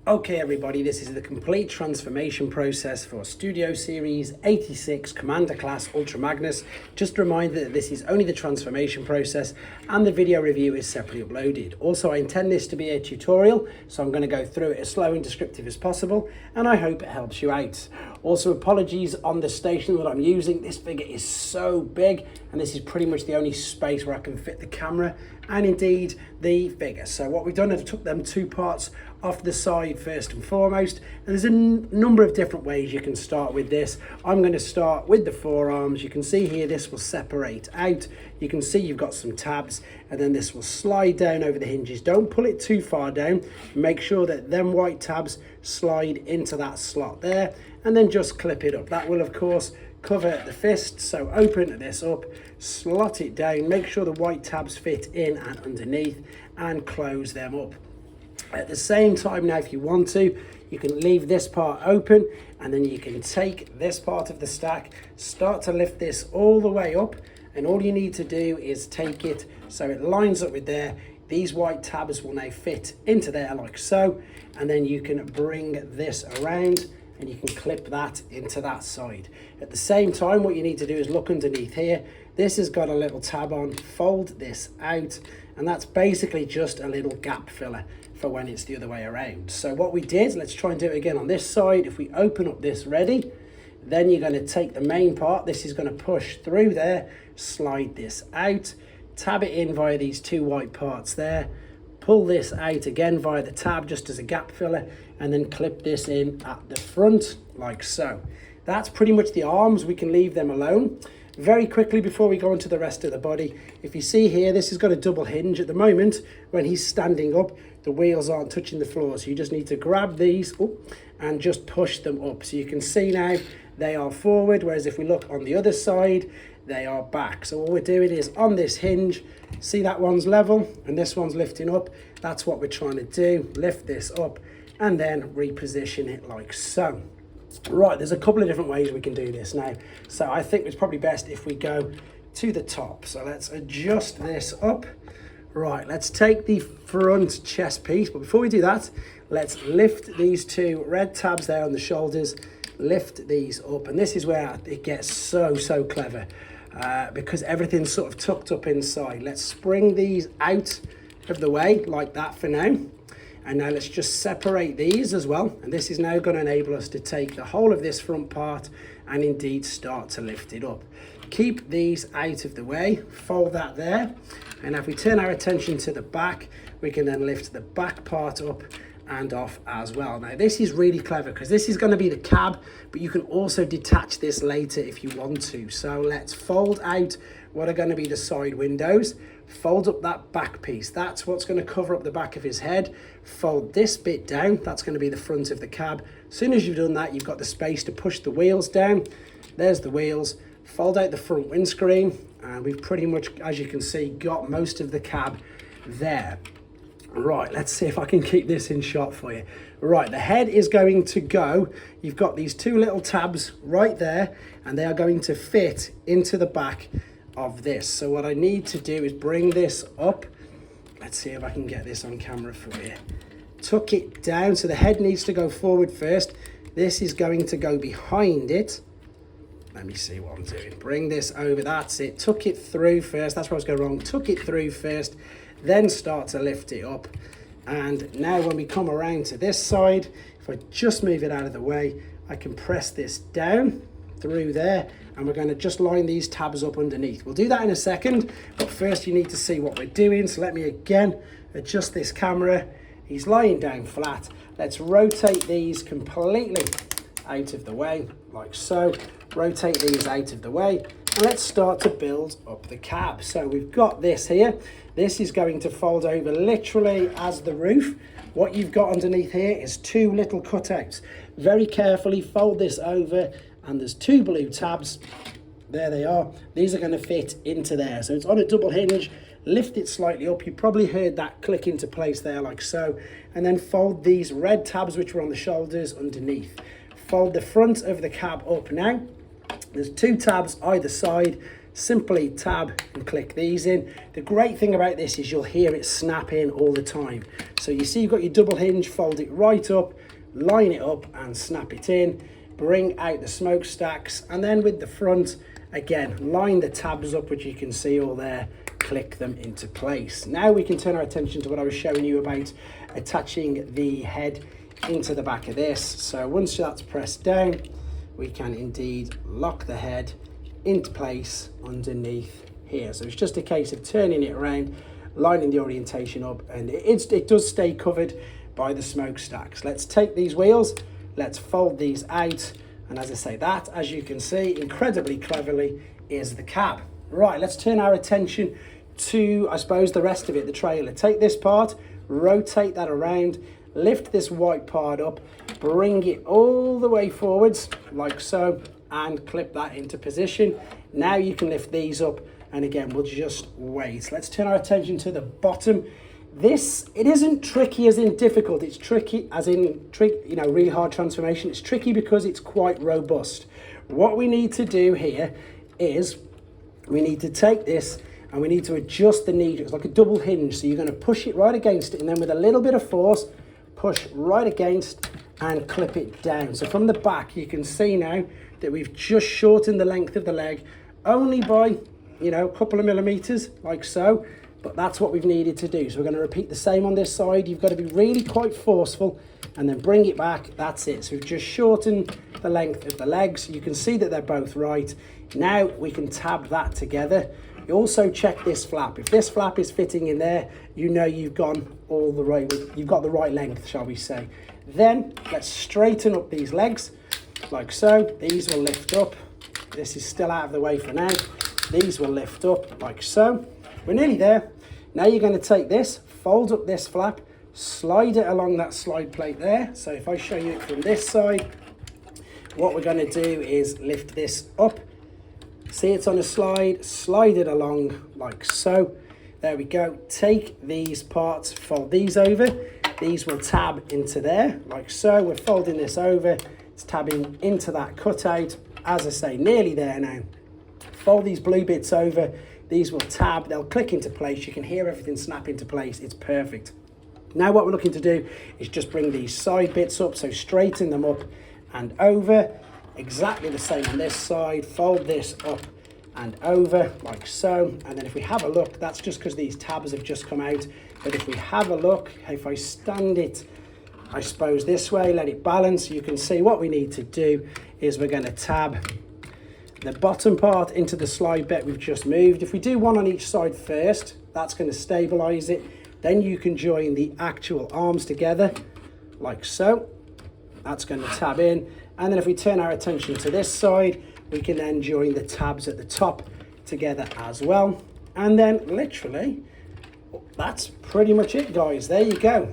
Okay everybody, this is the complete transformation process for Studio Series 86 Commander Class Ultra Magnus. Just a reminder that this is only the transformation process and the video review is separately uploaded. Also, I intend this to be a tutorial, so I'm going to go through it as slow and descriptive as possible, and I hope it helps you out. Also, apologies on the station that I'm using. This figure is so big, and this is pretty much the only space where I can fit the camera and indeed the figure. So what we've done is took them two parts off the side first and foremost, and there's a number of different ways you can start with this. I'm going to start with the forearms. You can see here this will separate out. You can see you've got some tabs, and then this will slide down over the hinges. Don't pull it too far down. Make sure that them white tabs slide into that slot there, and then just clip it up. That will of course cover the fist, so open this up, slot it down, make sure the white tabs fit in and underneath, and close them up. At the same time now, if you want to, you can leave this part open, and then you can take this part of the stack, start to lift this all the way up, and all you need to do is take it so it lines up with there. These white tabs will now fit into there like so, and then you can bring this around and you can clip that into that side. At the same time, what you need to do is look underneath here. This has got a little tab on, fold this out, and that's basically just a little gap filler for when it's the other way around. So what we did, let's try and do it again on this side. If we open up this ready, then you're going to take the main part. This is going to push through there, slide this out, tab it in via these two white parts there, pull this out again via the tab just as a gap filler, and then clip this in at the front like so. That's pretty much the arms. We can leave them alone. Very quickly before we go into the rest of the body, if you see here, this has got a double hinge. At the moment, when he's standing up, the wheels aren't touching the floor, so you just need to grab these and just push them up. So you can see now they are forward, whereas if we look on the other side, they are back. So all we're doing is on this hinge, see that one's level and this one's lifting up. That's what we're trying to do. Lift this up and then reposition it like so. Right, there's a couple of different ways we can do this now. So I think it's probably best if we go to the top. So let's adjust this up. Right, let's take the front chest piece. But before we do that, let's lift these two red tabs there on the shoulders. Lift these up. And this is where it gets so clever. Because everything's sort of tucked up inside. Let's spring these out of the way like that for now. And now let's just separate these as well. And this is now going to enable us to take the whole of this front part and indeed start to lift it up. Keep these out of the way, fold that there. And if we turn our attention to the back, we can then lift the back part up and off as well. Now this is really clever because this is going to be the cab, but you can also detach this later if you want to. So let's fold out what are going to be the side windows, fold up that back piece. That's what's going to cover up the back of his head. Fold this bit down. That's going to be the front of the cab. As soon as you've done that, you've got the space to push the wheels down. There's the wheels. Fold out the front windscreen, and we've pretty much, as you can see, got most of the cab there. Right, let's see if I can keep this in shot for you. Right, the head is going to go. You've got these two little tabs right there, and they are going to fit into the back of this. So what I need to do is bring this up. Let's see if I can get this on camera for you. Tuck it down, so the head needs to go forward first. This is going to go behind it. Let me see what I'm doing. Bring this over, that's it. Tuck it through first, that's where I was going wrong. Tuck it through first, then start to lift it up. And now when we come around to this side, if I just move it out of the way, I can press this down through there, and we're going to just line these tabs up underneath. We'll do that in a second, but first you need to see what we're doing. So let me again adjust this camera. He's lying down flat. Let's rotate these completely out of the way, like so. Rotate these out of the way, and let's start to build up the cab. So we've got this here. This is going to fold over literally as the roof. What you've got underneath here is two little cutouts. Very carefully fold this over, and there's two blue tabs. There they are. These are going to fit into there. So it's on a double hinge. Lift it slightly up. You probably heard that click into place there like so. And then fold these red tabs which were on the shoulders underneath. Fold the front of the cab up now. There's two tabs either side. simply tab and click these in. The great thing about this is you'll hear it snap in all the time. So you see you've got your double hinge, fold it right up, line it up and snap it in. Bring out the smokestacks, and then with the front, again, line the tabs up, which you can see all there, click them into place. Now we can turn our attention to what I was showing you about attaching the head into the back of this. So once that's pressed down, we can indeed lock the head into place underneath here. So it's just a case of turning it around, lining the orientation up, and it does stay covered by the smokestacks. Let's take these wheels, let's fold these out, and as I say, that, as you can see, incredibly cleverly, is the cab. Right, let's turn our attention to, I suppose, the rest of it, the trailer. Take this part, rotate that around, lift this white part up, bring it all the way forwards, like so, and clip that into position. Now you can lift these up, and again, we'll just wait. Let's turn our attention to the bottom. This, it isn't tricky as in difficult, it's tricky as in, really hard transformation. It's tricky because it's quite robust. What we need to do here is we need to take this and we need to adjust the knee. It's like a double hinge, so you're going to push it right against it, and then with a little bit of force, push right against and clip it down. So from the back, you can see now that we've just shortened the length of the leg only by, a couple of millimeters, like so. But that's what we've needed to do. So we're going to repeat the same on this side. You've got to be really quite forceful and then bring it back. That's it. So we've just shortened the length of the legs. You can see that they're both right. Now we can tab that together. You also check this flap. If this flap is fitting in there, you've gone all the right, you've got the right length, shall we say. Then let's straighten up these legs like so. These will lift up. This is still out of the way for now. These will lift up like so. We're nearly there. Now you're going to take this, fold up this flap, slide it along that slide plate there. So if I show you it from this side, what we're going to do is lift this up. See, it's on a slide, slide it along like so. There we go. Take these parts, fold these over. These will tab into there like so. We're folding this over. It's tabbing into that cutout. As I say, nearly there now. Fold these blue bits over. These will tab, they'll click into place. You can hear everything snap into place. It's perfect. Now what we're looking to do is just bring these side bits up. So straighten them up and over. Exactly the same on this side. Fold this up and over like so. And then if we have a look, that's just because these tabs have just come out. But if we have a look, if I stand it, I suppose this way, let it balance, you can see what we need to do is we're going to tab the bottom part into the slide bit we've just moved. If we do one on each side first, that's going to stabilize it. Then you can join the actual arms together like so. That's going to tab in. And then if we turn our attention to this side, we can then join the tabs at the top together as well. And then literally, that's pretty much it, guys. There you go.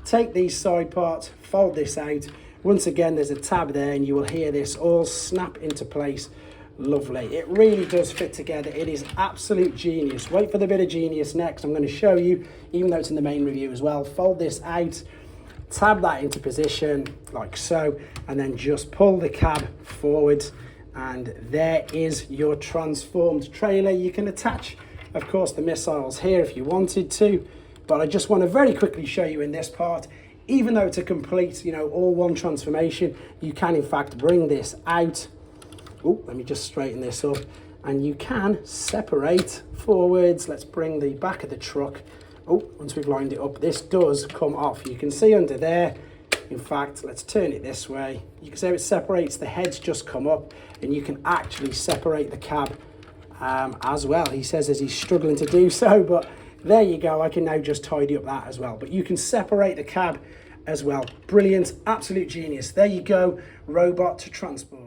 Take these side parts, fold this out. Once again, there's a tab there and you will hear this all snap into place. Lovely. It really does fit together. It is absolute genius. Wait for the bit of genius next. I'm going to show you, even though it's in the main review as well. Fold this out, tab that into position like so, and then just pull the cab forward. And there is your transformed trailer. You can attach, of course, the missiles here if you wanted to. But I just want to very quickly show you in this part, even though it's a complete, all one transformation, you can in fact bring this out. Oh, let me just straighten this up. And you can separate forwards. Let's bring the back of the truck. Oh, once we've lined it up, this does come off. You can see under there. In fact, let's turn it this way. You can see how it separates. The heads just come up and you can actually separate the cab as well. He says as he's struggling to do so, but there you go. I can now just tidy up that as well. But you can separate the cab as well. Brilliant, absolute genius. There you go, robot to transport.